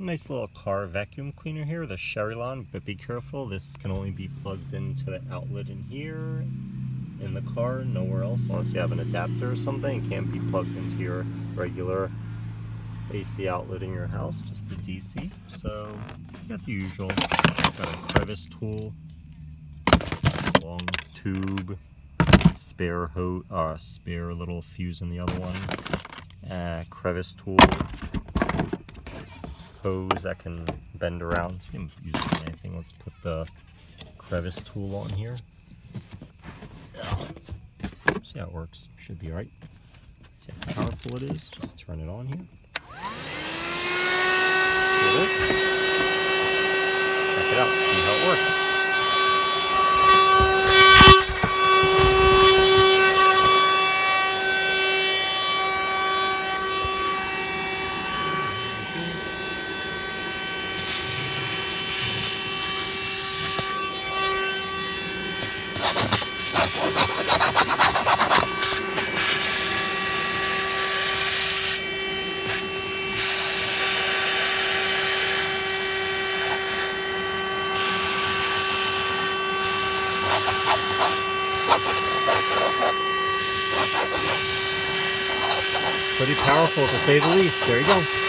Nice little car vacuum cleaner here, the Cherylon, but be careful, this can only be plugged into the outlet in here in the car, nowhere else, unless you have an adapter or something. It can't be plugged into your regular AC outlet in your house, just the DC. So you got the usual. Got a crevice tool, long tube, spare little fuse in the other one, crevice tool, hose that can bend around. You can use it in anything. Let's put the crevice tool on here. See how it works. Should be right. See how powerful it is. Just turn it on here. Check it out. See how it works. Pretty powerful, to say the least. There you go.